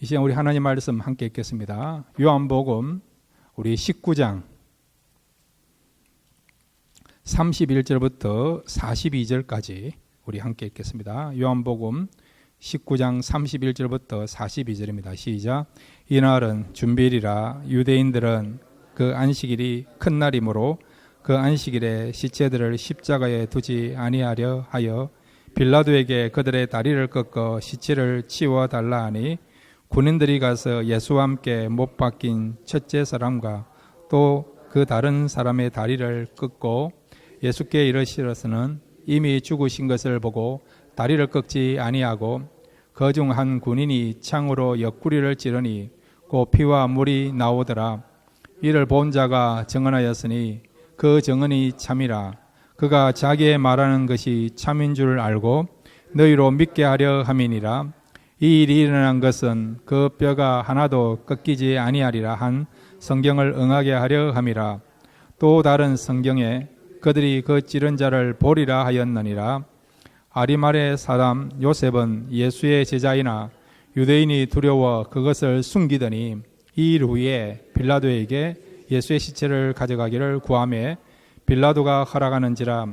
이 시간 우리 하나님 말씀 함께 읽겠습니다. 요한복음 우리 19장 31절부터 42절까지 우리 함께 읽겠습니다. 요한복음 19장 31절부터 42절입니다. 시작. 이날은 준비일이라 유대인들은 그 안식일이 큰 날이므로 그 안식일에 시체들을 십자가에 두지 아니하려 하여 빌라도에게 그들의 다리를 꺾어 시체를 치워달라 하니 군인들이 가서 예수와 함께 못 박힌 첫째 사람과 또 그 다른 사람의 다리를 꺾고 예수께 이르시러서는 이미 죽으신 것을 보고 다리를 꺾지 아니하고 그 중 한 군인이 창으로 옆구리를 찌르니 그 피와 물이 나오더라. 이를 본 자가 증언하였으니 그 증언이 참이라. 그가 자기의 말하는 것이 참인 줄 알고 너희로 믿게 하려 함이니라. 이 일이 일어난 것은 그 뼈가 하나도 꺾이지 아니하리라 한 성경을 응하게 하려 함이라. 또 다른 성경에 그들이 그 찌른 자를 보리라 하였느니라. 아리마의 사람 요셉은 예수의 제자이나 유대인이 두려워 그것을 숨기더니 이 일 후에 빌라도에게 예수의 시체를 가져가기를 구하매 빌라도가 허락하는지라.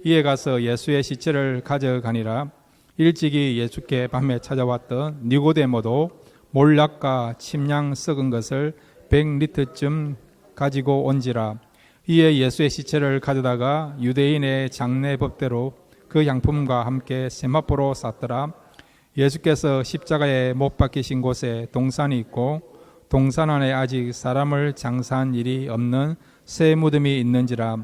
이에 가서 예수의 시체를 가져가니라. 일찍이 예수께 밤에 찾아왔던 니고데모도 몰락과 침량 썩은 것을 100리터쯤 가지고 온지라. 이에 예수의 시체를 가져다가 유대인의 장례 법대로 그 양품과 함께 세마포로 쌌더라. 예수께서 십자가에 못 박히신 곳에 동산이 있고 동산 안에 아직 사람을 장사한 일이 없는 새 무덤이 있는지라.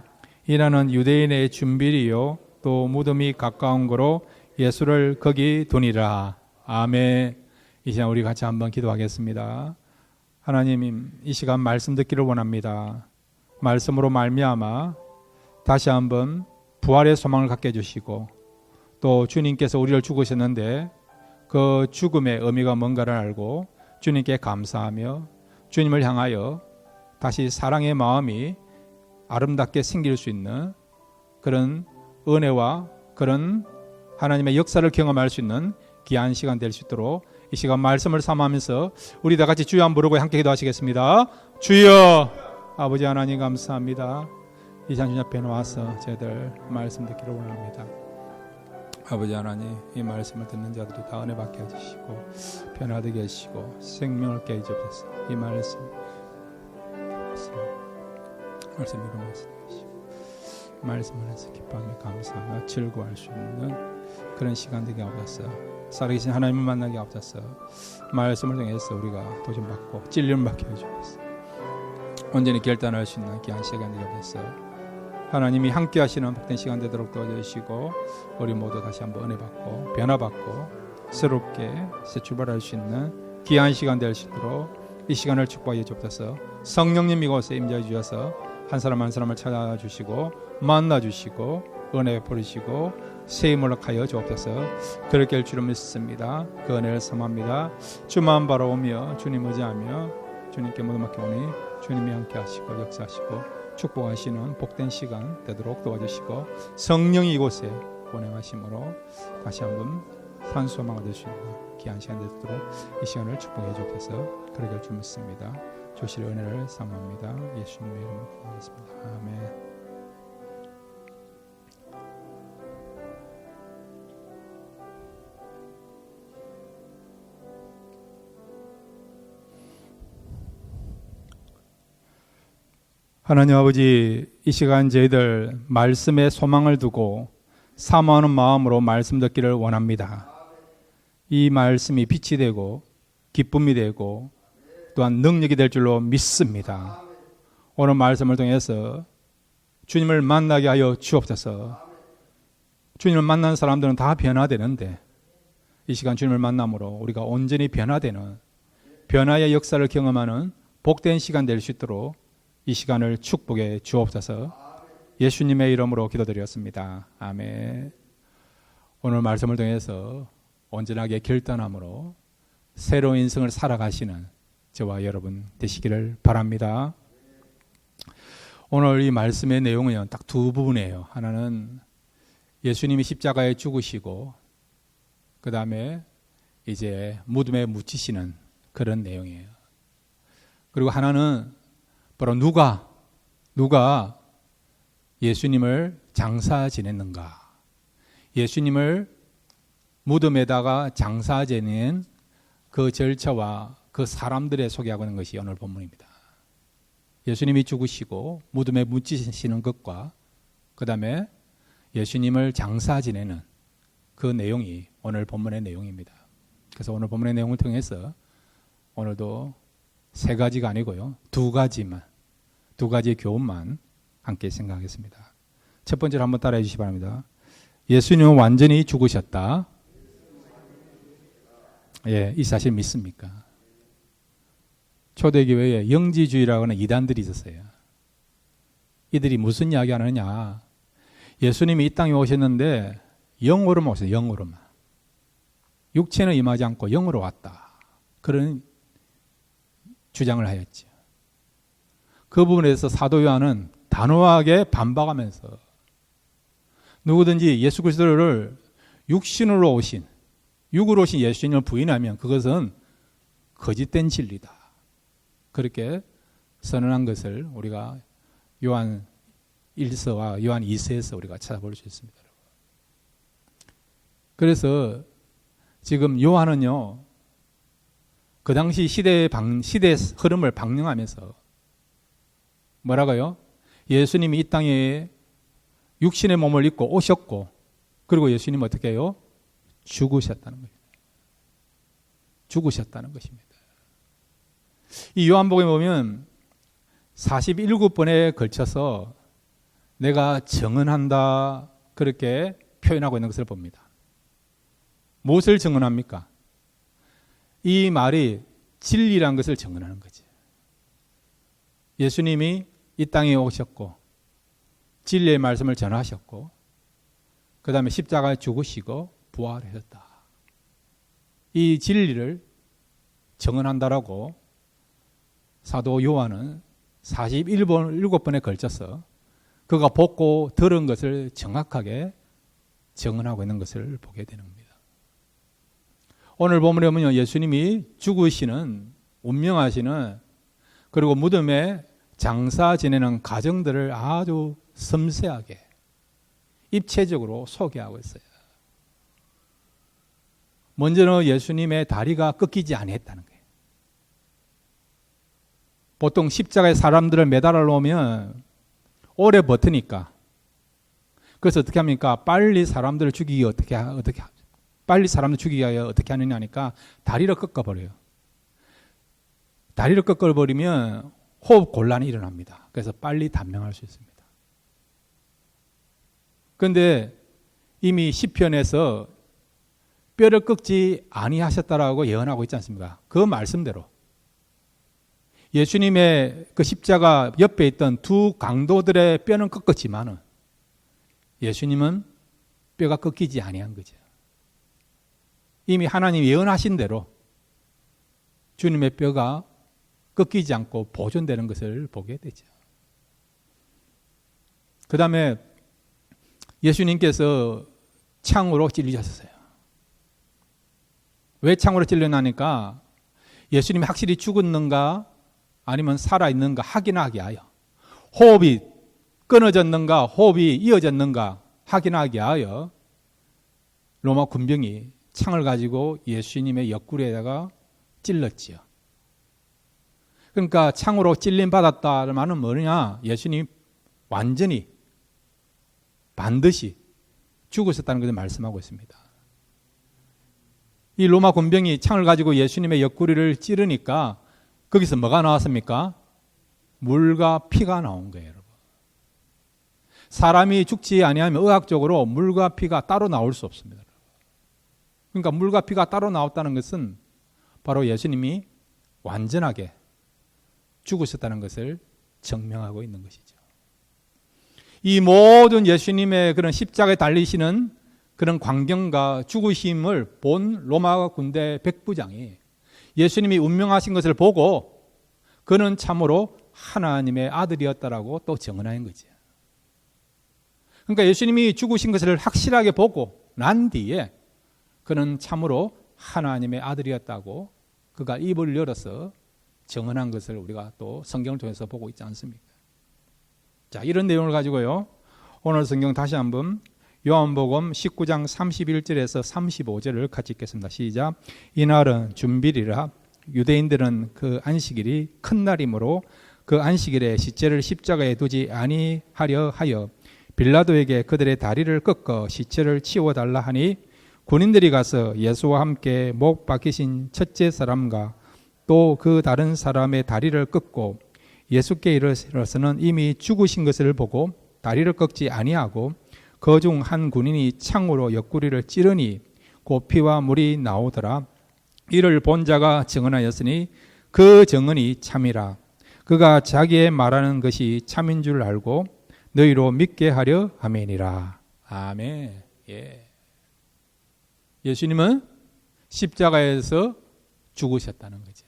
이라는 유대인의 준비리요 또 무덤이 가까운 거로 예수를 거기 두니라. 아멘. 이 시간 우리 같이 한번 기도하겠습니다. 하나님, 이 시간 말씀 듣기를 원합니다. 말씀으로 말미암아 다시 한번 부활의 소망을 갖게 해주시고 또 주님께서 우리를 죽으셨는데 그 죽음의 의미가 뭔가를 알고 주님께 감사하며 주님을 향하여 다시 사랑의 마음이 아름답게 생길 수 있는 그런 은혜와 그런 하나님의 역사를 경험할 수 있는 귀한 시간 될 수 있도록 이 시간 말씀을 삼으면서 우리 다 같이 주여 한번 부르고 함께 기도하시겠습니다. 주여. 아버지 하나님 감사합니다. 이 시간 주님 앞에 나와서 저희들 말씀 듣기를 원합니다. 아버지 하나님, 이 말씀을 듣는 자들이 다 은혜 받게 해주시고 변화되게 해주시고 생명을 깨 주옵소서. 이 말씀 이루어지시고 말씀 안에서 기뻐하며 감사하며 즐거워할 수 있는 그런 시간 되게 하옵소서. 살아계신 하나님을 만나게 하옵소서. 말씀을 통해서 우리가 도전받고 찔림을 받게 해주옵소서. 온전히 결단할 수 있는 귀한 시간 되게 하옵소서. 하나님이 함께 하시는 복된 시간 되도록 도와주시고 우리 모두 다시 한번 은혜 받고 변화받고 새롭게 새 출발할 수 있는 귀한 시간 될 수 있도록 이 시간을 축복해 주옵소서. 성령님 이곳에 임재해 주셔서 한 사람 한 사람을 찾아주시고 만나주시고 은혜 베풀으시고 세임을 하여 주옵소서. 그렇게 할 줄을 믿습니다. 그 은혜를 삼합니다. 주만 바라오며 주님 의지하며 주님께 모두 맡겨오니 주님이 함께 하시고 역사하시고 축복하시는 복된 시간 되도록 도와주시고 성령이 이곳에 운행하심으로 다시 한번 산소망을 얻을 수 있는 귀한 시간 되도록 이 시간을 축복해 주옵소서. 그렇게 할 줄 믿습니다. 주실 은혜를 삼합니다. 예수님의 이름으로 기도하겠습니다. 아멘. 하나님 아버지, 이 시간 저희들 말씀에 소망을 두고 사모하는 마음으로 말씀 듣기를 원합니다. 이 말씀이 빛이 되고 기쁨이 되고 또한 능력이 될 줄로 믿습니다. 오늘 말씀을 통해서 주님을 만나게 하여 주옵소서. 주님을 만난 사람들은 다 변화되는데 이 시간 주님을 만남으로 우리가 온전히 변화되는 변화의 역사를 경험하는 복된 시간 될 수 있도록 이 시간을 축복해 주옵소서. 예수님의 이름으로 기도드렸습니다. 아멘. 오늘 말씀을 통해서 온전하게 결단함으로 새로운 인생을 살아가시는 저와 여러분 되시기를 바랍니다. 오늘 이 말씀의 내용은 딱 두 부분이에요. 하나는 예수님이 십자가에 죽으시고 그 다음에 이제 무덤에 묻히시는 그런 내용이에요. 그리고 하나는 바로 누가 예수님을 장사 지냈는가, 예수님을 무덤에다가 장사 지낸 그 절차와 그 사람들의 소개하고 있는 것이 오늘 본문입니다. 예수님이 죽으시고 무덤에 묻히시는 것과 그 다음에 예수님을 장사 지내는 그 내용이 오늘 본문의 내용입니다. 그래서 오늘 본문의 내용을 통해서 오늘도 세 가지가 아니고요, 두 가지의 교훈만 함께 생각하겠습니다. 첫 번째로 한번 따라해 주시기 바랍니다. 예수님은 완전히 죽으셨다. 예, 이 사실 믿습니까? 초대교회에 영지주의라고 하는 이단들이 있었어요. 이들이 무슨 이야기 하느냐, 예수님이 이 땅에 오셨는데 영으로만 오셨어요. 영으로만. 육체는 임하지 않고 영으로 왔다, 그런 주장을 하였죠. 그 부분에 대해서 사도 요한은 단호하게 반박하면서 누구든지 예수 그리스도를 육으로 오신 예수님을 부인하면 그것은 거짓된 진리다, 그렇게 선언한 것을 우리가 요한 1서와 요한 2서에서 우리가 찾아볼 수 있습니다. 그래서 지금 요한은요, 그 당시 시대의 흐름을 방영하면서 뭐라고요? 예수님이 이 땅에 육신의 몸을 입고 오셨고, 그리고 예수님은 어떻게 해요? 죽으셨다는 겁니다. 죽으셨다는 것입니다. 이 요한복음에 보면 47번에 걸쳐서 내가 증언한다, 그렇게 표현하고 있는 것을 봅니다. 무엇을 증언합니까? 이 말이 진리란 것을 증언하는 거지. 예수님이 이 땅에 오셨고 진리의 말씀을 전하셨고 그 다음에 십자가에 죽으시고 부활하셨다. 이 진리를 증언한다라고 사도 요한은 47번에 걸쳐서 그가 보고 들은 것을 정확하게 증언하고 있는 것을 보게 되는 겁니다. 오늘 본문에 보면 예수님이 죽으시는, 운명하시는, 그리고 무덤에 장사 지내는 과정들을 아주 섬세하게 입체적으로 소개하고 있어요. 먼저는 예수님의 다리가 꺾이지 아니했다는 거예요. 보통 십자가에 사람들을 매달아 놓으면 오래 버티니까, 그래서 어떻게 합니까? 빨리 사람들을 죽이기 빨리 사람들 죽이기 위하여 어떻게 하느냐 하니까 다리를 꺾어버려요. 다리를 꺾어버리면 호흡 곤란이 일어납니다. 그래서 빨리 단명할 수 있습니다. 그런데 이미 시편에서 뼈를 꺾지 아니하셨다라고 예언하고 있지 않습니까? 그 말씀대로 예수님의 그 십자가 옆에 있던 두 강도들의 뼈는 꺾었지만은 예수님은 뼈가 꺾이지 아니한 거죠. 이미 하나님이 예언하신 대로 주님의 뼈가 꺾이지 않고 보존되는 것을 보게 되죠. 그 다음에 예수님께서 창으로 찔리셨어요. 왜 창으로 찔려나니까 예수님이 확실히 죽었는가 아니면 살아있는가 확인하기 하여, 호흡이 끊어졌는가 호흡이 이어졌는가 확인하기 하여 로마 군병이 창을 가지고 예수님의 옆구리에다가 찔렀지요. 그러니까 창으로 찔림 받았다는 말은 뭐냐? 예수님이 완전히 반드시 죽으셨다는 것을 말씀하고 있습니다. 이 로마 군병이 창을 가지고 예수님의 옆구리를 찌르니까 거기서 뭐가 나왔습니까? 물과 피가 나온 거예요, 여러분. 사람이 죽지 아니하면 의학적으로 물과 피가 따로 나올 수 없습니다. 그러니까 물과 피가 따로 나왔다는 것은 바로 예수님이 완전하게 죽으셨다는 것을 증명하고 있는 것이죠. 이 모든 예수님의 그런 십자가에 달리시는 그런 광경과 죽으심을 본 로마 군대 백부장이 예수님이 운명하신 것을 보고 그는 참으로 하나님의 아들이었다라고 또 증언한 거죠. 그러니까 예수님이 죽으신 것을 확실하게 보고 난 뒤에 그는 참으로 하나님의 아들이었다고 그가 입을 열어서 증언한 것을 우리가 또 성경을 통해서 보고 있지 않습니까? 자, 이런 내용을 가지고요, 오늘 성경 다시 한번 요한복음 19장 31절에서 35절을 같이 읽겠습니다. 시작. 이날은 준비리라. 유대인들은 그 안식일이 큰 날이므로 그 안식일에 시체를 십자가에 두지 아니하려 하여 빌라도에게 그들의 다리를 꺾어 시체를 치워달라 하니, 군인들이 가서 예수와 함께 못 박히신 첫째 사람과 또 그 다른 사람의 다리를 꺾고 예수께 이르러서는 이미 죽으신 것을 보고 다리를 꺾지 아니하고 그 중 한 군인이 창으로 옆구리를 찌르니 곧 피와 물이 나오더라. 이를 본 자가 증언하였으니 그 증언이 참이라. 그가 자기의 말하는 것이 참인 줄 알고 너희로 믿게 하려 함이니라. 아멘. 예. 예수님은 십자가에서 죽으셨다는 거죠.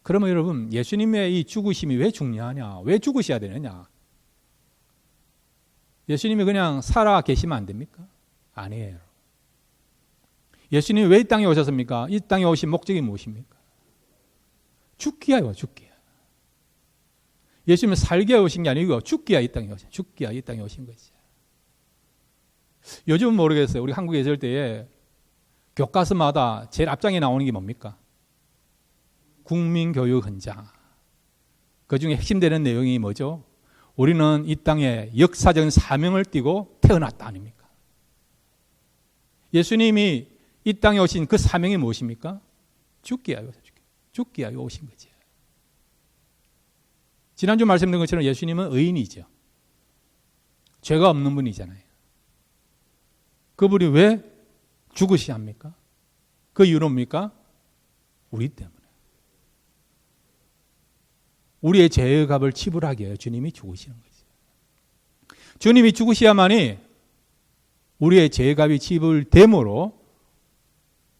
그러면 여러분, 예수님의 이 죽으심이 왜 중요하냐? 왜 죽으셔야 되느냐? 예수님이 그냥 살아 계시면 안 됩니까? 아니에요. 예수님이 왜 이 땅에 오셨습니까? 이 땅에 오신 목적이 무엇입니까? 죽기야요, 죽기야. 예수님은 살게 오신 게 아니고 죽기야 이 땅에 오신, 죽기야 이 땅에 오신 거지. 요즘은 모르겠어요. 우리 한국에 있을 때에 교과서마다 제일 앞장에 나오는 게 뭡니까? 국민교육 헌장. 그 중에 핵심되는 내용이 뭐죠? 우리는 이 땅에 역사적인 사명을 띠고 태어났다 아닙니까? 예수님이 이 땅에 오신 그 사명이 무엇입니까? 죽기야요. 죽기야요 오신 거지. 지난주 말씀드린 것처럼 예수님은 의인이죠. 죄가 없는 분이잖아요. 그분이 왜 죽으셔야 합니까? 그 이유는 뭡니까? 우리 때문에. 우리의 죄의 값을 지불하기 위해 주님이 죽으시는 거죠. 주님이 죽으셔야만이 우리의 죄의 값이 지불됨으로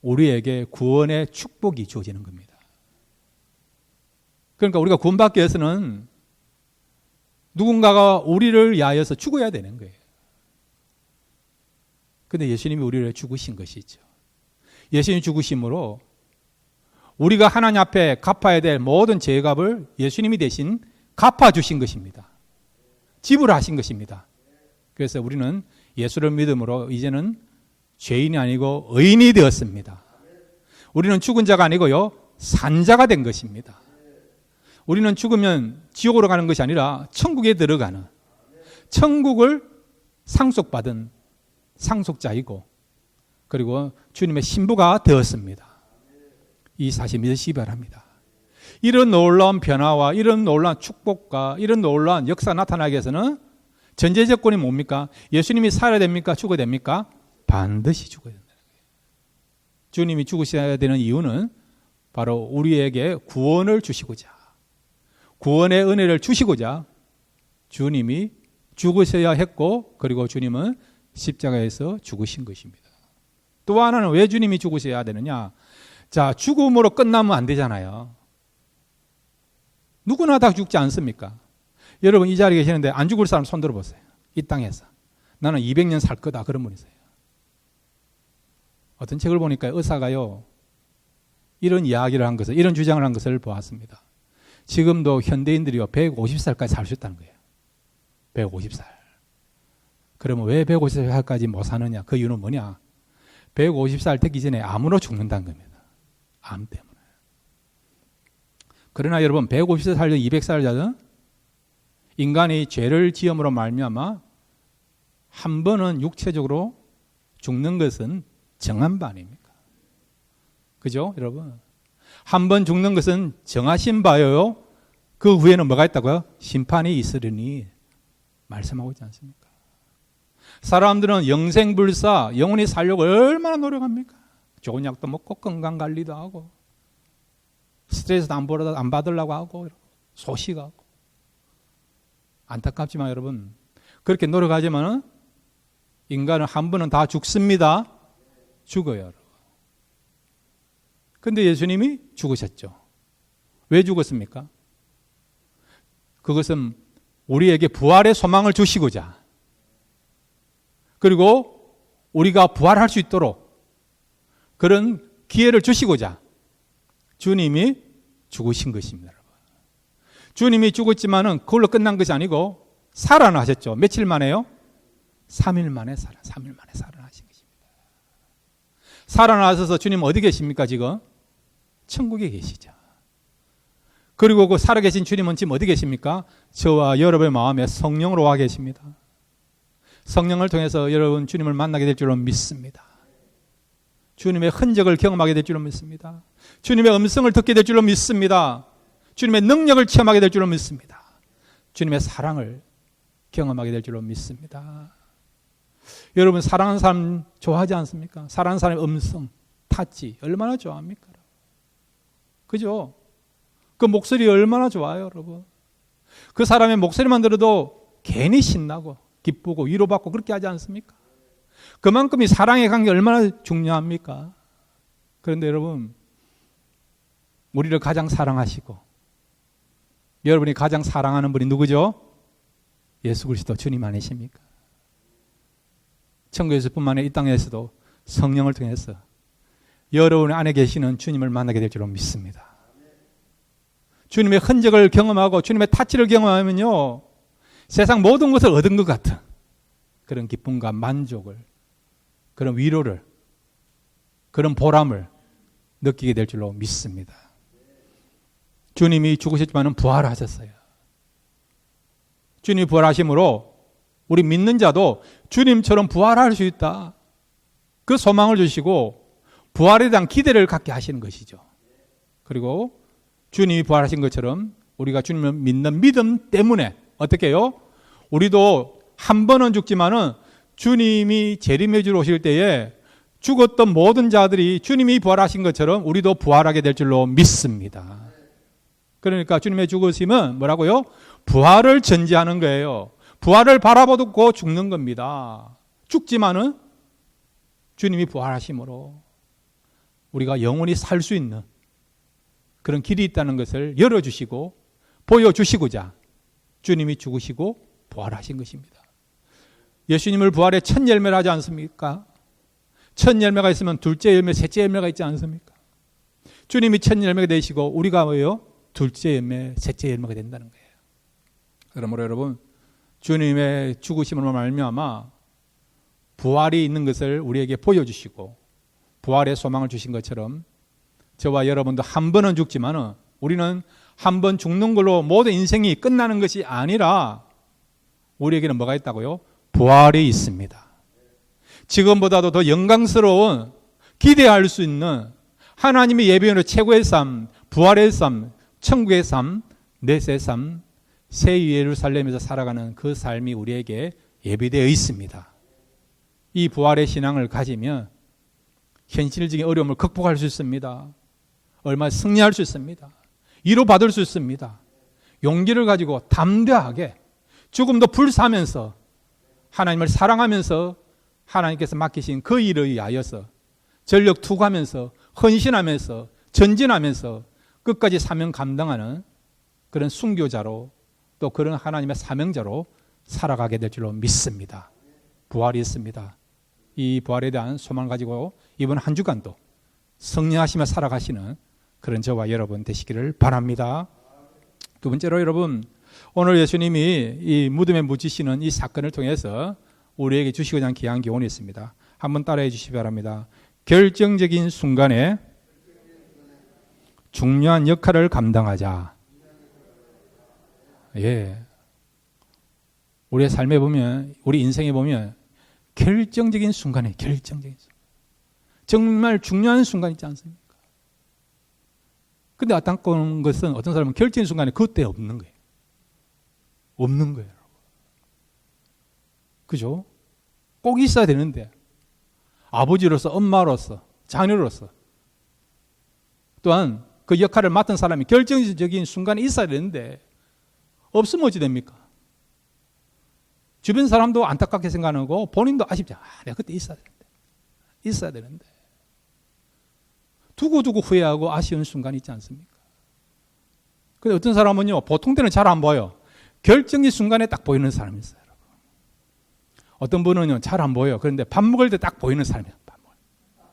우리에게 구원의 축복이 주어지는 겁니다. 그러니까 우리가 구원받기 위해서는 누군가가 우리를 위하여서 죽어야 되는 거예요. 그런데 예수님이 우리를 위해 죽으신 것이죠. 예수님이 죽으심으로 우리가 하나님 앞에 갚아야 될 모든 죄의 값을 예수님이 대신 갚아주신 것입니다. 지불하신 것입니다. 그래서 우리는 예수를 믿음으로 이제는 죄인이 아니고 의인이 되었습니다. 우리는 죽은 자가 아니고요, 산 자가 된 것입니다. 우리는 죽으면 지옥으로 가는 것이 아니라 천국에 들어가는, 천국을 상속받은 상속자이고, 그리고 주님의 신부가 되었습니다. 이 사실 믿으시기 바랍니다. 이런 놀라운 변화와 이런 놀라운 축복과 이런 놀라운 역사 나타나기 위해서는 전제 조건이 뭡니까? 예수님이 살아야 됩니까? 죽어야 됩니까? 반드시 죽어야 된다는 거예요. 주님이 죽으셔야 되는 이유는 바로 우리에게 구원을 주시고자, 구원의 은혜를 주시고자 주님이 죽으셔야 했고, 그리고 주님은 십자가에서 죽으신 것입니다. 또 하나는 왜 주님이 죽으셔야 되느냐? 자, 죽음으로 끝나면 안 되잖아요. 누구나 다 죽지 않습니까? 여러분 이 자리에 계시는데 안 죽을 사람 손 들어보세요. 이 땅에서. 나는 200년 살 거다, 그런 분이세요. 어떤 책을 보니까 의사가요, 이런 이야기를 한 것을, 이런 주장을 한 것을 보았습니다. 지금도 현대인들이요 150살까지 살 수 있다는 거예요. 150살. 그러면 왜 150살까지 못 사느냐? 그 이유는 뭐냐? 150살 되기 전에 암으로 죽는다는 겁니다. 암 때문에. 그러나 여러분 150살 살든 200살 살든 인간이 죄를 지음으로 말미암아 한 번은 육체적으로 죽는 것은 정한 바 아닙니까? 그죠 여러분? 한 번 죽는 것은 정하신 바요. 그 후에는 뭐가 있다고요? 심판이 있으리니 말씀하고 있지 않습니까? 사람들은 영생불사, 영원히 살려고 얼마나 노력합니까? 좋은 약도 먹고 건강관리도 하고 스트레스도 안 받으려고 하고 소식하고. 안타깝지만 여러분, 그렇게 노력하지만 인간은 한 번은 다 죽습니다. 죽어요. 그런데 예수님이 죽으셨죠. 왜 죽었습니까? 그것은 우리에게 부활의 소망을 주시고자, 그리고 우리가 부활할 수 있도록 그런 기회를 주시고자 주님이 죽으신 것입니다. 주님이 죽었지만은 그걸로 끝난 것이 아니고 살아나셨죠. 며칠 만에요? 3일 만에 살아나신 것입니다. 살아나셔서 주님 어디 계십니까 지금? 천국에 계시죠. 그리고 그 살아계신 주님은 지금 어디 계십니까? 저와 여러분의 마음에 성령으로 와 계십니다. 성령을 통해서 여러분 주님을 만나게 될 줄로 믿습니다. 주님의 흔적을 경험하게 될 줄로 믿습니다. 주님의 음성을 듣게 될 줄로 믿습니다. 주님의 능력을 체험하게 될 줄로 믿습니다. 주님의 사랑을 경험하게 될 줄로 믿습니다. 여러분 사랑하는 사람 좋아하지 않습니까? 사랑하는 사람의 음성, 타치 얼마나 좋아합니까? 그죠? 그 목소리 얼마나 좋아요, 여러분. 그 사람의 목소리만 들어도 괜히 신나고 기쁘고 위로받고 그렇게 하지 않습니까? 그만큼 이 사랑의 관계 얼마나 중요합니까? 그런데 여러분, 우리를 가장 사랑하시고 여러분이 가장 사랑하는 분이 누구죠? 예수 그리스도 주님 아니십니까? 천국에서뿐만 아니라 이 땅에서도 성령을 통해서 여러분 안에 계시는 주님을 만나게 될 줄로 믿습니다. 주님의 흔적을 경험하고 주님의 타치를 경험하면요, 세상 모든 것을 얻은 것 같은 그런 기쁨과 만족을, 그런 위로를, 그런 보람을 느끼게 될 줄로 믿습니다. 주님이 죽으셨지만 부활하셨어요. 주님이 부활하심으로 우리 믿는 자도 주님처럼 부활할 수 있다. 그 소망을 주시고 부활에 대한 기대를 갖게 하시는 것이죠. 그리고 주님이 부활하신 것처럼 우리가 주님을 믿는 믿음 때문에 어떻게 해요? 우리도 한 번은 죽지만은 주님이 재림해주러 오실 때에 죽었던 모든 자들이 주님이 부활하신 것처럼 우리도 부활하게 될 줄로 믿습니다. 그러니까 주님의 죽으심은 뭐라고요? 부활을 전제하는 거예요. 부활을 바라보고 죽는 겁니다. 죽지만은 주님이 부활하심으로 우리가 영원히 살 수 있는 그런 길이 있다는 것을 열어주시고 보여주시고자 주님이 죽으시고 부활하신 것입니다. 예수님을 부활의 첫 열매를 하지 않습니까? 첫 열매가 있으면 둘째 열매, 셋째 열매가 있지 않습니까? 주님이 첫 열매가 되시고 우리가 뭐예요? 둘째 열매, 셋째 열매가 된다는 거예요. 그러므로 여러분, 주님의 죽으심으로 말미암아 부활이 있는 것을 우리에게 보여주시고 부활의 소망을 주신 것처럼 저와 여러분도 한 번은 죽지만 우리는 한 번 죽는 걸로 모든 인생이 끝나는 것이 아니라 우리에게는 뭐가 있다고요? 부활이 있습니다. 지금보다도 더 영광스러운 기대할 수 있는 하나님의 예비하는 최고의 삶, 부활의 삶, 천국의 삶, 내세 삶, 새 예루살렘에서 살아가는 그 삶이 우리에게 예비되어 있습니다. 이 부활의 신앙을 가지면 현실적인 어려움을 극복할 수 있습니다. 얼마나 승리할 수 있습니다. 위로받을 수 있습니다. 용기를 가지고 담대하게 죽음도 불사하면서 하나님을 사랑하면서 하나님께서 맡기신 그 일을 위하여서 전력 투구하면서 헌신하면서 전진하면서 끝까지 사명 감당하는 그런 순교자로 또 그런 하나님의 사명자로 살아가게 될 줄로 믿습니다. 부활이 있습니다. 이 부활에 대한 소망을 가지고 이번 한 주간도 승리하시며 살아가시는 그런 저와 여러분 되시기를 바랍니다. 두 번째로 여러분, 오늘 예수님이 이 무덤에 묻히시는 이 사건을 통해서 우리에게 주시고자 하는 귀한 교훈이 있습니다. 한번 따라해 주시기 바랍니다. 결정적인 순간에 중요한 역할을 감당하자. 예. 우리의 삶에 보면, 우리 인생에 보면 결정적인 순간에 정말 중요한 순간 있지 않습니까? 근데 안타까운 것은 어떤 사람은 결정적인 순간에 그때 없는 거예요. 없는 거예요. 그죠? 꼭 있어야 되는데 아버지로서, 엄마로서, 자녀로서 또한 그 역할을 맡은 사람이 결정적인 순간에 있어야 되는데 없으면 어찌 됩니까? 주변 사람도 안타깝게 생각하고 본인도 아쉽지. 내가 그때 있어야 되는데 두고두고 후회하고 아쉬운 순간이 있지 않습니까? 근데 어떤 사람은요, 보통 때는 잘 안 보여. 결정의 순간에 딱 보이는 사람이 있어요. 어떤 분은요, 잘 안 보여. 그런데 밥 먹을 때 딱 보이는 사람이에요.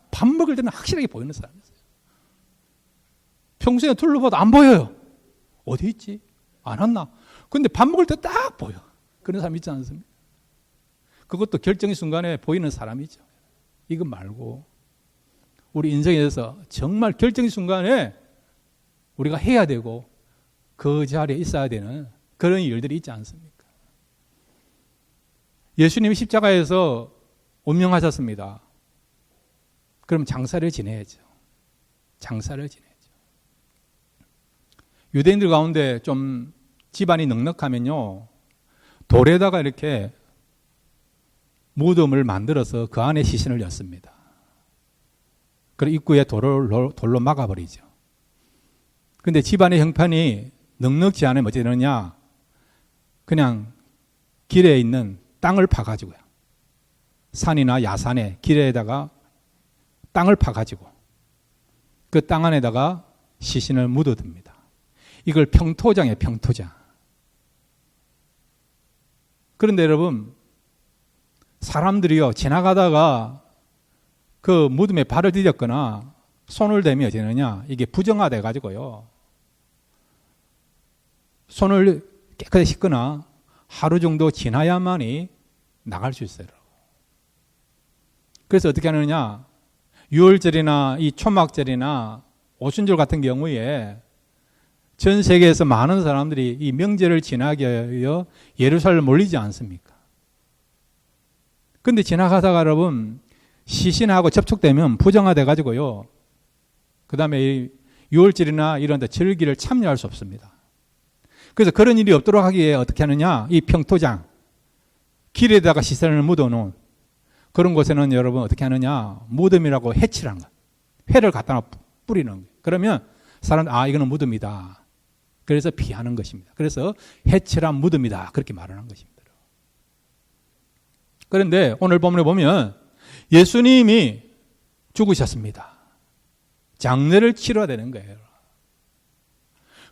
밥 먹을 때는 확실하게 보이는 사람이 있어요. 평소에 둘러봐도 안 보여요. 어디 있지? 안 왔나? 근데 밥 먹을 때 딱 보여. 그런 사람 있지 않습니까? 그것도 결정의 순간에 보이는 사람이죠. 이거 말고 우리 인생에 대해서 정말 결정의 순간에 우리가 해야 되고 그 자리에 있어야 되는 그런 일들이 있지 않습니까? 예수님이 십자가에서 운명하셨습니다. 그럼 장사를 지내야죠. 장사를 지내야죠. 유대인들 가운데 좀 집안이 넉넉하면요, 돌에다가 이렇게 무덤을 만들어서 그 안에 시신을 였습니다. 그리고 입구에 돌로 막아버리죠. 근데 집안의 형편이 넉넉지 않으면 어찌 되느냐? 그냥 길에 있는 땅을 파가지고요. 산이나 야산에 길에다가 땅을 파가지고 그 땅 안에다가 시신을 묻어둡니다. 이걸 평토장이에요, 평토장. 그런데 여러분, 사람들이요, 지나가다가 그 무덤에 발을 디뎠거나 손을 대면 어찌 되느냐? 이게 부정화돼 가지고요. 손을 깨끗이 씻거나 하루 정도 지나야만이 나갈 수 있어요. 그래서 어떻게 하느냐? 유월절이나 이 초막절이나 오순절 같은 경우에 전 세계에서 많은 사람들이 이 명절을 지나게 위하여 예루살렘 몰리지 않습니까? 근데 지나가다가 여러분 시신하고 접촉되면 부정화돼 가지고요. 그 다음에 유월절이나 이런 데 절기를 참여할 수 없습니다. 그래서 그런 일이 없도록 하기 위해 어떻게 하느냐? 이 평토장, 길에다가 시신을 묻어놓은 그런 곳에는 여러분 어떻게 하느냐? 무덤이라고 해칠한 거. 회를 갖다 뿌리는 거예요. 그러면 사람들, 아, 이거는 무덤이다. 그래서 피하는 것입니다. 그래서 해칠한 무덤이다. 그렇게 말하는 것입니다. 그런데 오늘 본문에 보면 예수님이 죽으셨습니다. 장례를 치러야 되는 거예요.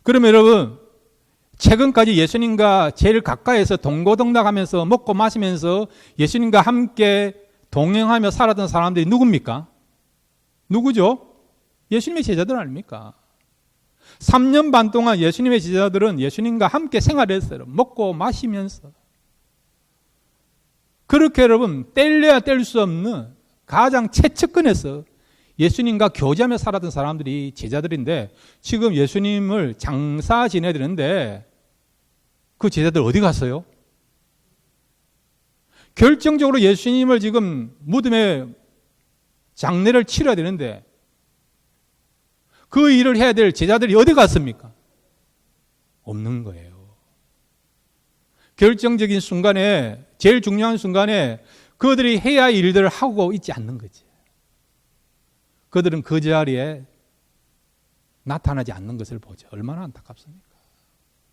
그러면 여러분, 최근까지 예수님과 제일 가까이에서 동고동락하면서 먹고 마시면서 예수님과 함께 동행하며 살았던 사람들이 누굽니까? 누구죠? 예수님의 제자들 아닙니까? 3년 반 동안 예수님의 제자들은 예수님과 함께 생활했어요. 먹고 마시면서. 그렇게 여러분 뗄래야 뗄 수 없는 가장 최측근에서 예수님과 교제하며 살았던 사람들이 제자들인데 지금 예수님을 장사 지내야 되는데 그 제자들 어디 갔어요? 결정적으로 예수님을 지금 무덤에 장례를 치러야 되는데 그 일을 해야 될 제자들이 어디 갔습니까? 없는 거예요. 결정적인 순간에, 제일 중요한 순간에 그들이 해야 할 일들을 하고 있지 않는 거지. 그들은 그 자리에 나타나지 않는 것을 보죠. 얼마나 안타깝습니까?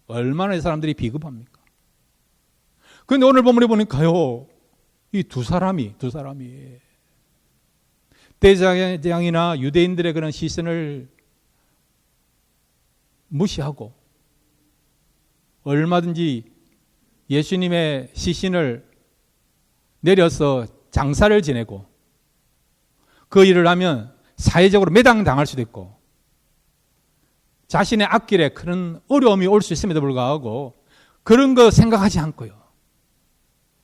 얼마나 이 사람들이 비겁합니까? 그런데 오늘 본문에 보니까요, 이 두 사람이 대제사장이나 유대인들의 그런 시선을 무시하고 얼마든지 예수님의 시신을 내려서 장사를 지내고 그 일을 하면 사회적으로 매장당할 수도 있고 자신의 앞길에 그런 어려움이 올 수 있음에도 불구하고 그런 거 생각하지 않고요.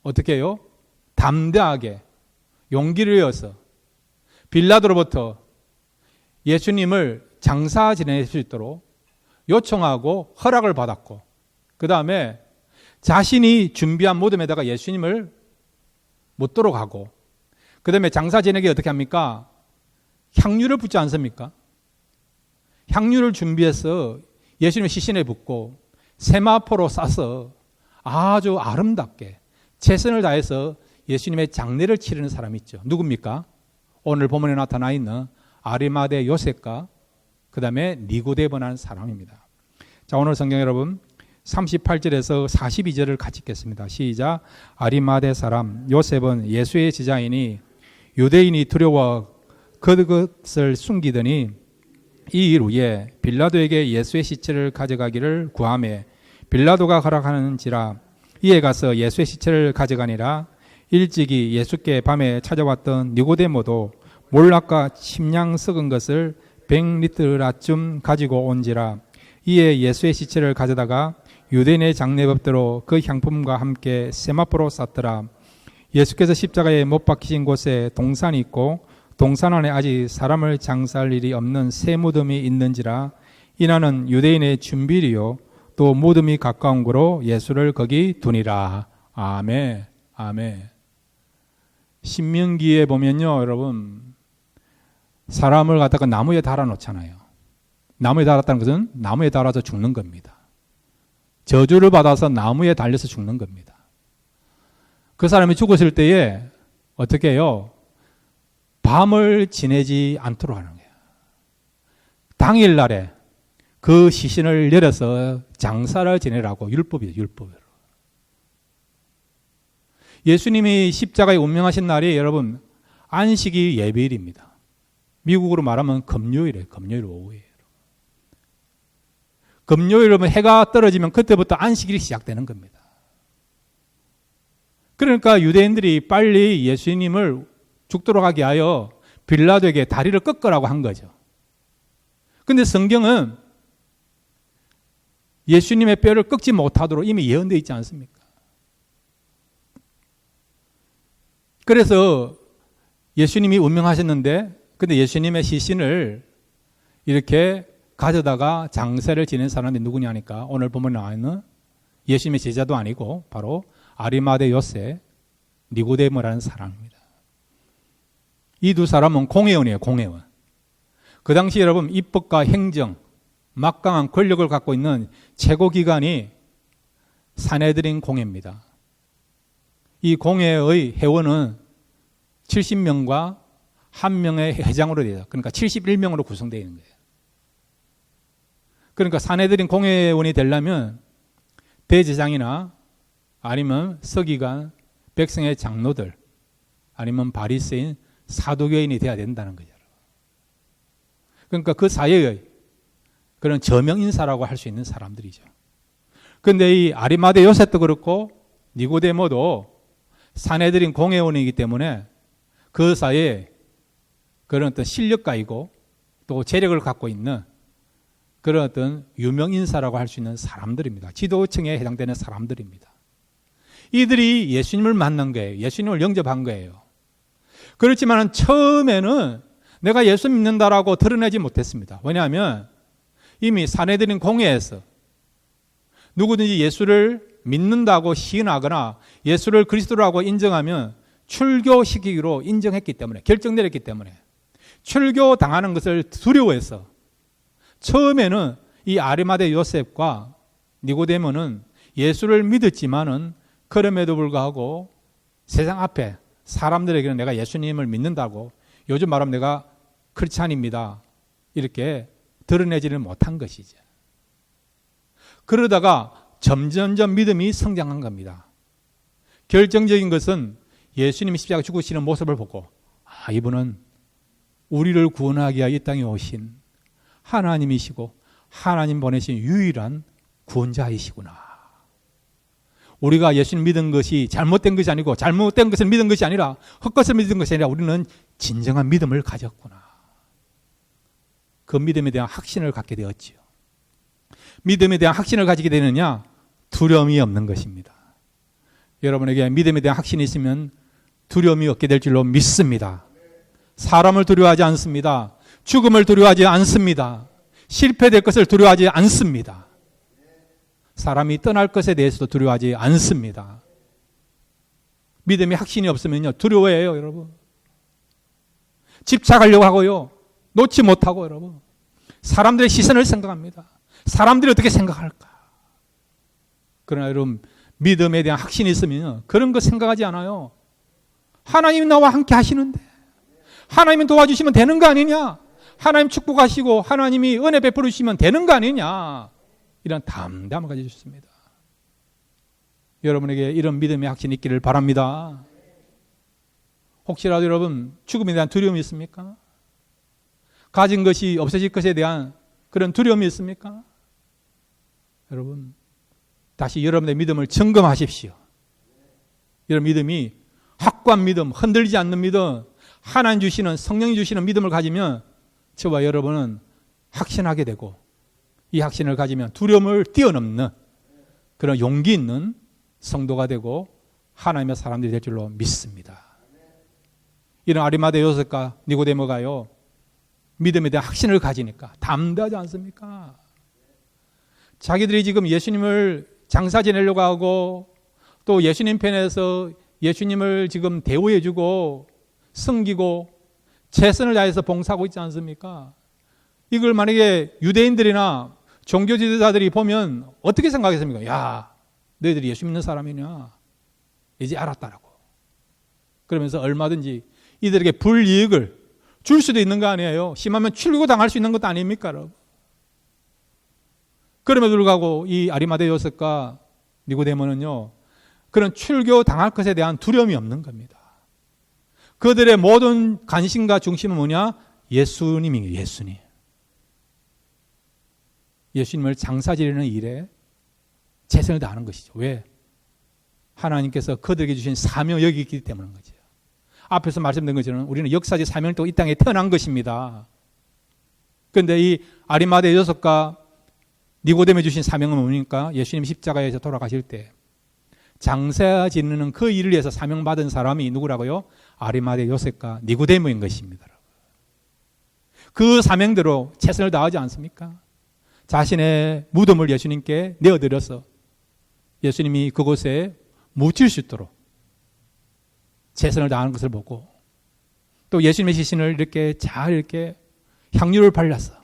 어떻게 해요? 담대하게 용기를 내어서 빌라도로부터 예수님을 장사 지낼 수 있도록 요청하고 허락을 받았고 그 다음에 자신이 준비한 무덤에다가 예수님을 묻도록 하고 그 다음에 장사 지내기 어떻게 합니까? 향유를 붓지 않습니까? 향유를 준비해서 예수님의 시신에 붓고 세마포로 싸서 아주 아름답게 최선을 다해서 예수님의 장례를 치르는 사람이 있죠. 누굽니까? 오늘 본문에 나타나 있는 아리마대 요셉과 그 다음에 니고데모라는 사람입니다. 자, 오늘 성경 여러분 38절에서 42절을 같이 읽겠습니다. 시작. 아리마대 사람 요셉은 예수의 제자이니 유대인이 두려워 그것을 숨기더니 이 일 후에 빌라도에게 예수의 시체를 가져가기를 구하매 빌라도가 허락하는지라 이에 가서 예수의 시체를 가져가니라. 일찍이 예수께 밤에 찾아왔던 니고데모도 몰락과 침량 썩은 것을 100리터라쯤 가지고 온지라. 이에 예수의 시체를 가져다가 유대인의 장례법대로 그 향품과 함께 세마포로 쌌더라. 예수께서 십자가에 못 박히신 곳에 동산이 있고 동산 안에 아직 사람을 장사할 일이 없는 새 무덤이 있는지라. 이나는 유대인의 준비리요 또 무덤이 가까운 거로 예수를 거기 두니라. 아멘. 아멘. 신명기에 보면요, 여러분, 사람을 갖다가 나무에 달아 놓잖아요. 나무에 달았다는 것은 나무에 달아서 죽는 겁니다. 저주를 받아서 나무에 달려서 죽는 겁니다. 그 사람이 죽었을 때에 어떻게 해요? 밤을 지내지 않도록 하는 거예요. 당일날에 그 시신을 내려서 장사를 지내라고 율법이에요. 율법으로. 예수님이 십자가에 운명하신 날이 여러분 안식이 예배일입니다. 미국으로 말하면 금요일이에요. 금요일 오후에. 금요일은 해가 떨어지면 그때부터 안식일이 시작되는 겁니다. 그러니까 유대인들이 빨리 예수님을 죽도록 하게 하여 빌라도에게 다리를 꺾으라고 한 거죠. 그런데 성경은 예수님의 뼈를 꺾지 못하도록 이미 예언되어 있지 않습니까? 그래서 예수님이 운명하셨는데 근데 예수님의 시신을 이렇게 가져다가 장사를 지낸 사람이 누구냐 하니까 오늘 보면 나와 있는 예수님의 제자도 아니고 바로 아리마대 요셉, 니고데모라는 사람입니다. 이 두 사람은 공회원이에요. 공회원. 그 당시 여러분 입법과 행정, 막강한 권력을 갖고 있는 최고기관이 산헤드린 공회입니다. 이 공회의 회원은 70명과 한 명의 회장으로 돼요. 그러니까 71명으로 구성되어 있는 거예요. 그러니까 산헤드린 공회원이 되려면 대제사장이나 아니면 서기관, 백성의 장로들, 아니면 바리새인, 사두개인이 돼야 된다는 거죠. 그러니까 그 사회의 그런 저명인사라고 할 수 있는 사람들이죠. 그런데 이 아리마대 요셉도 그렇고 니고데모도 산헤드린 공회원이기 때문에 그 사회에 그런 어떤 실력가이고 또 재력을 갖고 있는 그런 어떤 유명인사라고 할 수 있는 사람들입니다. 지도층에 해당되는 사람들입니다. 이들이 예수님을 만난 거예요. 예수님을 영접한 거예요. 그렇지만 처음에는 내가 예수 믿는다라고 드러내지 못했습니다. 왜냐하면 이미 산헤드린 공회에서 누구든지 예수를 믿는다고 시인하거나 예수를 그리스도라고 인정하면 출교시키기로 인정했기 때문에, 결정 내렸기 때문에 출교 당하는 것을 두려워해서 처음에는 이 아리마대 요셉과 니고데모는 예수를 믿었지만은 그럼에도 불구하고 세상 앞에 사람들에게는 내가 예수님을 믿는다고, 요즘 말하면 내가 크리스찬입니다, 이렇게 드러내지는 못한 것이죠. 그러다가 점점점 믿음이 성장한 겁니다. 결정적인 것은 예수님이 십자가 죽으시는 모습을 보고 이분은 우리를 구원하기 위하여 이 땅에 오신 하나님이시고 하나님 보내신 유일한 구원자이시구나. 우리가 예수님 믿은 것이 잘못된 것이 아니고 잘못된 것을 믿은 것이 아니라 헛것을 믿은 것이 아니라 우리는 진정한 믿음을 가졌구나. 그 믿음에 대한 확신을 갖게 되었지요. 믿음에 대한 확신을 가지게 되느냐? 두려움이 없는 것입니다. 여러분에게 믿음에 대한 확신이 있으면 두려움이 없게 될 줄로 믿습니다. 사람을 두려워하지 않습니다. 죽음을 두려워하지 않습니다. 실패될 것을 두려워하지 않습니다. 사람이 떠날 것에 대해서도 두려워하지 않습니다. 믿음의 확신이 없으면요, 두려워해요, 여러분. 집착하려고 하고요, 놓지 못하고, 여러분. 사람들의 시선을 생각합니다. 사람들이 어떻게 생각할까? 그러나 여러분, 믿음에 대한 확신이 있으면 그런 거 생각하지 않아요. 하나님이 나와 함께 하시는데, 하나님이 도와주시면 되는 거 아니냐? 하나님 축복하시고 하나님이 은혜 베풀어 주시면 되는 거 아니냐? 이런 담담을 가지셨습니다. 여러분에게 이런 믿음의 확신이 있기를 바랍니다. 혹시라도 여러분 죽음에 대한 두려움이 있습니까? 가진 것이 없어질 것에 대한 그런 두려움이 있습니까? 여러분 다시 여러분의 믿음을 점검하십시오. 여러분 믿음이 확고한 믿음, 흔들리지 않는 믿음, 하나님 주시는, 성령이 주시는 믿음을 가지면 저와 여러분은 확신하게 되고 이 확신을 가지면 두려움을 뛰어넘는 그런 용기 있는 성도가 되고 하나님의 사람들이 될 줄로 믿습니다. 이런 아리마대 요셉과 니고데모가요, 믿음에 대한 확신을 가지니까 담대하지 않습니까? 자기들이 지금 예수님을 장사 지내려고 하고 또 예수님 편에서 예수님을 지금 대우해주고 섬기고 최선을 다해서 봉사하고 있지 않습니까? 이걸 만약에 유대인들이나 종교 지도자들이 보면 어떻게 생각했습니까? 야, 너희들이 예수 믿는 사람이냐? 이제 알았다라고. 그러면서 얼마든지 이들에게 불이익을 줄 수도 있는 거 아니에요? 심하면 출교 당할 수 있는 것도 아닙니까, 여러분? 그럼에도 불구하고 이 아리마대 요셉과 니고데모는요, 그런 출교 당할 것에 대한 두려움이 없는 겁니다. 그들의 모든 관심과 중심은 뭐냐? 예수님이에요, 예수님. 예수님을 장사 지내는 일에 최선을 다하는 것이죠. 왜? 하나님께서 그들에게 주신 사명을 여기 있기 때문인 거죠. 앞에서 말씀드린 것처럼 우리는 역사적 사명을 또 이 땅에 태어난 것입니다. 그런데 이 아리마대 요셉과 니고데모에 주신 사명은 뭡니까? 예수님 십자가에서 돌아가실 때 장사 지내는 그 일을 위해서 사명받은 사람이 누구라고요? 아리마대 요셉과 니고데모인 것입니다. 그 사명대로 최선을 다하지 않습니까? 자신의 무덤을 예수님께 내어드려서 예수님이 그곳에 묻힐 수 있도록 최선을 다하는 것을 보고 또 예수님의 시신을 이렇게 잘 이렇게 향유를 발라서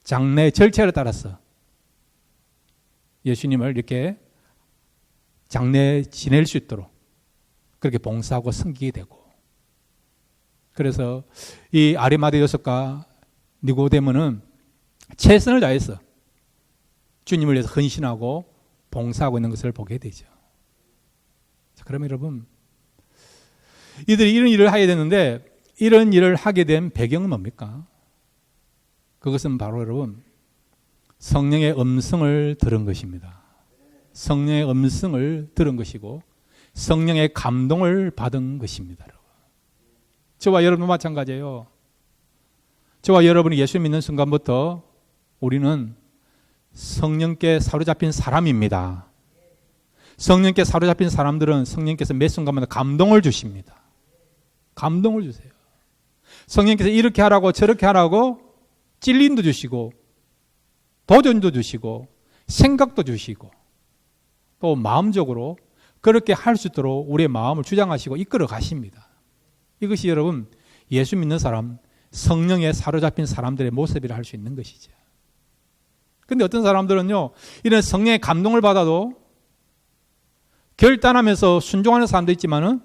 장례 절차를 따라서 예수님을 이렇게 장례 지낼 수 있도록 그렇게 봉사하고 섬기게 되고, 그래서 이 아리마대 요셉과 니고데모는 최선을 다해서 주님을 위해서 헌신하고 봉사하고 있는 것을 보게 되죠. 자, 그러면 여러분, 이들이 이런 일을 하게 됐는데 이런 일을 하게 된 배경은 뭡니까? 그것은 바로 여러분, 성령의 음성을 들은 것입니다. 성령의 음성을 들은 것이고 성령의 감동을 받은 것입니다. 저와 여러분도 마찬가지예요. 저와 여러분이 예수 믿는 순간부터 우리는 성령께 사로잡힌 사람입니다. 성령께 사로잡힌 사람들은 성령께서 매 순간마다 감동을 주십니다. 감동을 주세요. 성령께서 이렇게 하라고 저렇게 하라고 찔림도 주시고 도전도 주시고 생각도 주시고 또 마음적으로 그렇게 할 수 있도록 우리의 마음을 주장하시고 이끌어 가십니다. 이것이 여러분 예수 믿는 사람, 성령에 사로잡힌 사람들의 모습이라 할 수 있는 것이죠. 그런데 어떤 사람들은요, 이런 성령의 감동을 받아도 결단하면서 순종하는 사람도 있지만은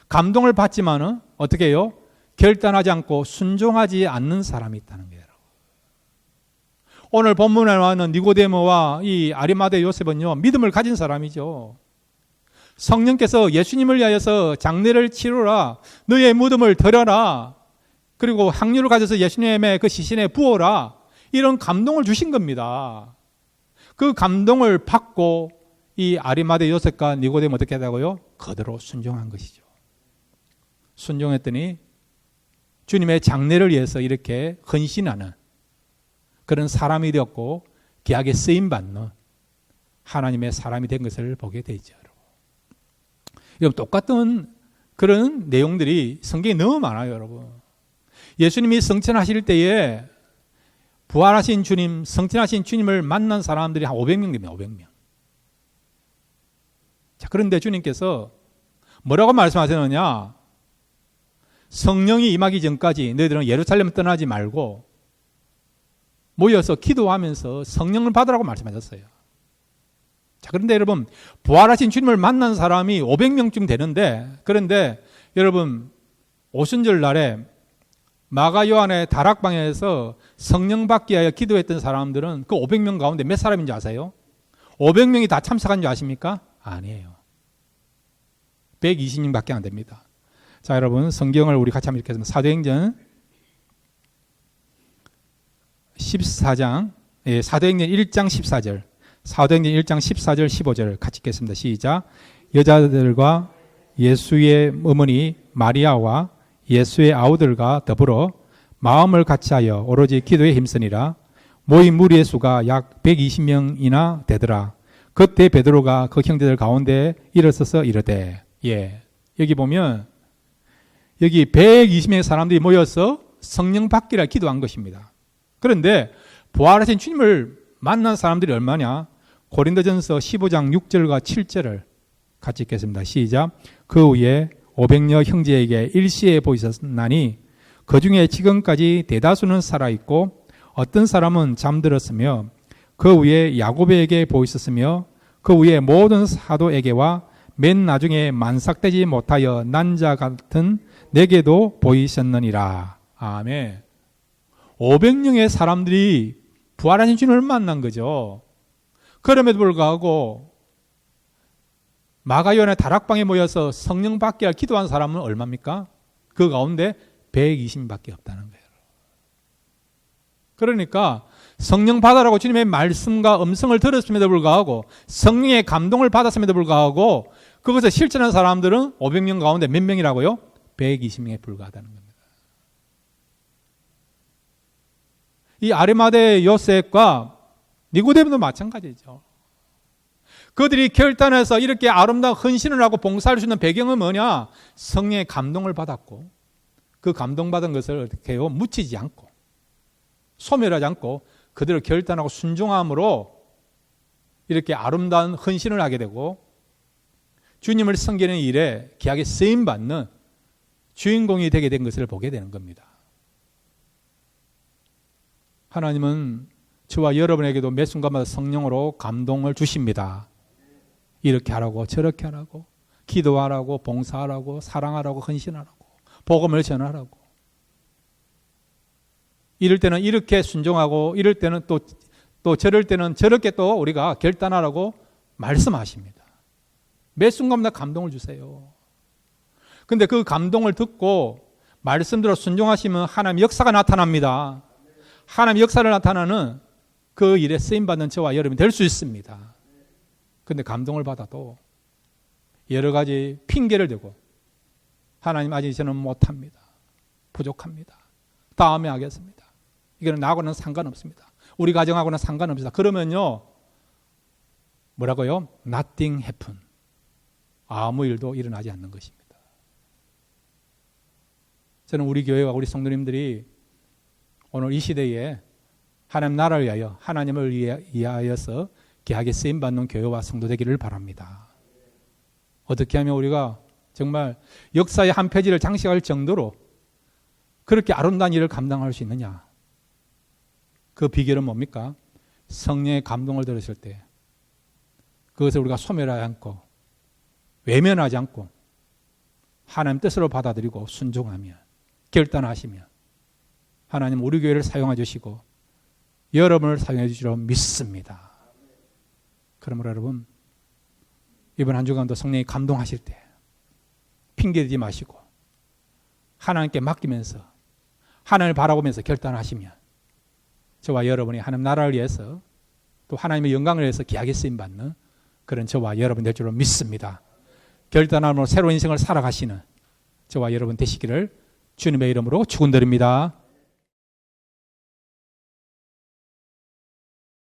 감동을 받지만은 어떻게 해요? 결단하지 않고 순종하지 않는 사람이 있다는 거예요. 오늘 본문에 나오는 니고데모와 이 아리마대 요셉은요, 믿음을 가진 사람이죠. 성령께서 예수님을 위하여서 장례를 치르라, 너의 무덤을 드려라, 그리고 향유를 가져서 예수님의 그 시신에 부어라, 이런 감동을 주신 겁니다. 그 감동을 받고 이 아리마대 요셉과 니고데모 어떻게 하다고요? 그대로 순종한 것이죠. 순종했더니 주님의 장례를 위해서 이렇게 헌신하는 그런 사람이 되었고 귀하게 쓰임받는 하나님의 사람이 된 것을 보게 되죠. 여러분, 똑같은 그런 내용들이 성경에 너무 많아요. 여러분, 예수님이 성천하실 때에 부활하신 주님, 성천하신 주님을 만난 사람들이 한 500명 됩니다. 500명. 자, 그런데 주님께서 뭐라고 말씀하셨느냐? 성령이 임하기 전까지 너희들은 예루살렘 떠나지 말고 모여서 기도하면서 성령을 받으라고 말씀하셨어요. 자, 그런데 여러분, 부활하신 주님을 만난 사람이 500명쯤 되는데, 그런데 여러분, 오순절 날에 마가 요한의 다락방에서 성령 받기 위하여 기도했던 사람들은 그 500명 가운데 몇 사람인지 아세요? 500명이 다 참석한 줄 아십니까? 아니에요. 120명밖에 안 됩니다. 자, 여러분, 성경을 우리 같이 한번 읽겠습니다. 사도행전 14장, 사도행전 1장 14절, 사도행전 1장 14절 15절 같이 읽겠습니다. 시작. 여자들과 예수의 어머니 마리아와 예수의 아우들과 더불어 마음을 같이하여 오로지 기도에 힘쓰니라. 모인 무리의 수가 약 120명이나 되더라. 그때 베드로가 그 형제들 가운데 일어서서 이르되, 여기 보면 여기 120명의 사람들이 모여서 성령 받기를 기도한 것입니다. 그런데 부활하신 주님을 만난 사람들이 얼마냐? 고린도전서 15장 6절과 7절을 같이 읽겠습니다. 시작. 그 후에 500여 형제에게 일시에 보이셨나니 그 중에 지금까지 대다수는 살아있고 어떤 사람은 잠들었으며 그 후에 야고보에게 보이셨으며 그 후에 모든 사도에게와 맨 나중에 만삭되지 못하여 난 자 같은 내게도 보이셨느니라. 아멘. 500명의 사람들이 부활하신 주님을 만난 거죠. 그럼에도 불구하고 마가요한의 다락방에 모여서 성령 받기를 기도한 사람은 얼마입니까? 그 가운데 120밖에 없다는 거예요. 그러니까 성령 받아라고 주님의 말씀과 음성을 들었음에도 불구하고 성령의 감동을 받았음에도 불구하고 그것을 실천한 사람들은 500명 가운데 몇 명이라고요? 120명에 불과하다는 겁니다. 이 아리마대 요셉과 니고데모도 마찬가지죠. 그들이 결단해서 이렇게 아름다운 헌신을 하고 봉사할 수 있는 배경은 뭐냐? 성령의 감동을 받았고 그 감동받은 것을 어떻게 해요? 묻히지 않고 소멸하지 않고 그들을 결단하고 순종함으로 이렇게 아름다운 헌신을 하게 되고 주님을 섬기는 일에 귀하게 쓰임받는 주인공이 되게 된 것을 보게 되는 겁니다. 하나님은 저와 여러분에게도 매 순간마다 성령으로 감동을 주십니다. 이렇게 하라고 저렇게 하라고 기도하라고 봉사하라고 사랑하라고 헌신하라고 복음을 전하라고 이럴 때는 이렇게 순종하고 이럴 때는 또 저럴 때는 저렇게 또 우리가 결단하라고 말씀하십니다. 매 순간마다 감동을 주세요. 근데 그 감동을 듣고 말씀대로 순종하시면 하나님의 역사가 나타납니다. 하나님의 역사를 나타나는 그 일에 쓰임받는 저와 여러분이 될 수 있습니다. 근데 감동을 받아도 여러 가지 핑계를 대고 하나님 아직 저는 못합니다. 부족합니다. 다음에 하겠습니다. 이거는 나하고는 상관없습니다. 우리 가정하고는 상관없습니다. 그러면요 뭐라고요? Nothing happen. 아무 일도 일어나지 않는 것입니다. 저는 우리 교회와 우리 성도님들이 오늘 이 시대에 하나님 나라를 위하여 하나님을 위하여서 귀하게 쓰임받는 교회와 성도 되기를 바랍니다. 어떻게 하면 우리가 정말 역사의 한 페이지를 장식할 정도로 그렇게 아름다운 일을 감당할 수 있느냐? 그 비결은 뭡니까? 성령의 감동을 들으실 때 그것을 우리가 소멸하지 않고 외면하지 않고 하나님 뜻으로 받아들이고 순종하며 결단하시며 하나님 우리 교회를 사용해 주시고 여러분을 사용해 주시리라 믿습니다. 그러므로 여러분 이번 한 주간도 성령이 감동하실 때 핑계대지 마시고 하나님께 맡기면서 하나님을 바라보면서 결단하시면 저와 여러분이 하나님 나라를 위해서 또 하나님의 영광을 위해서 귀하게 쓰임받는 그런 저와 여러분 될 줄로 믿습니다. 결단함으로 새로운 인생을 살아가시는 저와 여러분 되시기를 주님의 이름으로 축원드립니다.